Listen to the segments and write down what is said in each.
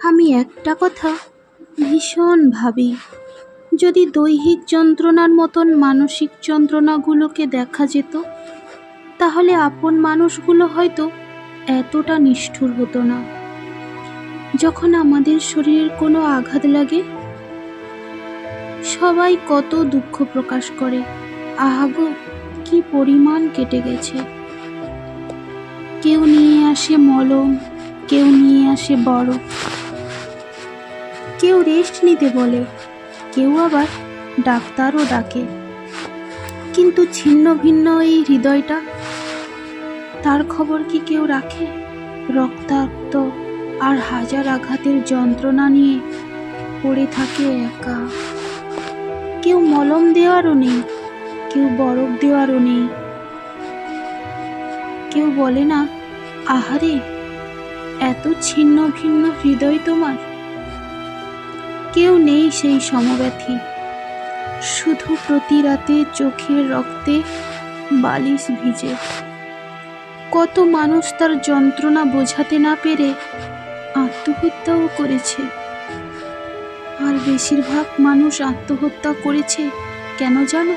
আমি একটা কথা ভীষণ ভাবি, যদি দৈহিক যন্ত্রণার মতন মানসিক যন্ত্রণাগুলোকে দেখা যেত, তাহলে আপন মানুষগুলো হয়তো এতটা নিষ্ঠুর হতো না। যখন আমাদের শরীরের কোনো আঘাত লাগে, সবাই কত দুঃখ প্রকাশ করে, আহাগো কি পরিমাণ কেটে গেছে। কেউ নিয়ে আসে মলম, কেউ নিয়ে আসে বরফ, কেউ রেস্ট নিতে বলে, কেউ আবার ডাক্তারও ডাকে। কিন্তু ছিন্ন ভিন্ন এই হৃদয়টা, তার খবর কি কেউ রাখে? রক্তাক্ত আর হাজার আঘাতের যন্ত্রণা নিয়ে পড়ে থাকে একা। কেউ মলম দেওয়ারও নেই, কেউ বরফ দেওয়ারও নেই। কেউ বলে না, আহারে এত ছিন্ন ভিন্ন হৃদয় তোমার। কেউ নেই সেই সমব্যথী, শুধু প্রতি রাতে চোখের রক্তে বালিশ ভিজে। কত মানুষ তার যন্ত্রণা বোঝাতে না পেরে আত্মহত্যাও করেছে। আর বেশিরভাগ মানুষ আত্মহত্যা করেছে কেন জানো?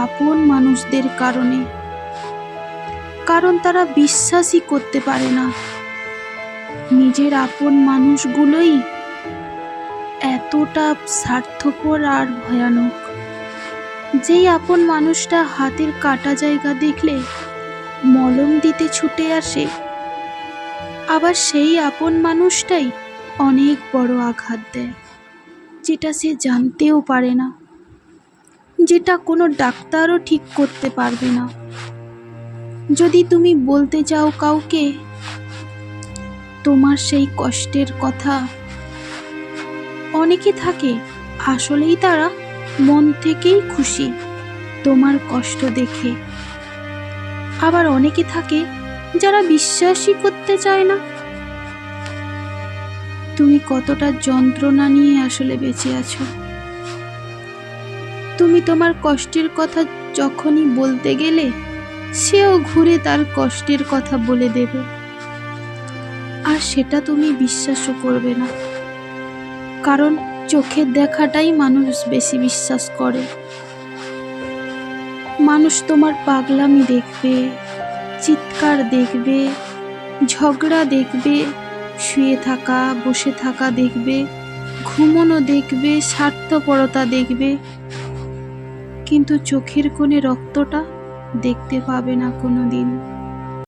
আপন মানুষদের কারণে। কারণ তারা বিশ্বাসই করতে পারে না নিজের আপন মানুষগুলোই এতটা স্বার্থপর আর ভয়ানক। যেই আপন মানুষটা হাতের কাটা জায়গা দেখলে মলম দিতে ছুটে আসে, আবার সেই আপন মানুষটাই অনেক বড় আঘাত দেয়, যেটা সে জানতেও পারে না, যেটা কোনো ডাক্তারও ঠিক করতে পারবে না। যদি তুমি বলতে চাও কাউকে তোমার সেই কষ্টের কথা, অনেকে থাকে আসলেই তারা মন থেকেই খুশি তোমার কষ্ট দেখে। আবার অনেকে থাকে যারা বিশ্বাসই করতে চায় না তুমি কতটা যন্ত্রণা নিয়ে আসলে বেঁচে আছো। তুমি তোমার কষ্টের কথা যখনই বলতে গেলে, সেও ঘুরে তার কষ্টের কথা বলে দেবে, আর সেটা তুমি বিশ্বাসও করবে না। কারণ চোখের দেখাটাই মানুষ বেশি বিশ্বাস করে। মানুষ তোমার পাগলামি দেখবে, চিৎকার দেখবে, ঝগড়া দেখবে, শুয়ে থাকা বসে থাকা দেখবে, ঘুমোনো দেখবে, স্বার্থপরতা দেখবে, কিন্তু চোখের কোণে রক্তটা দেখতে পাবে না কোনোদিন।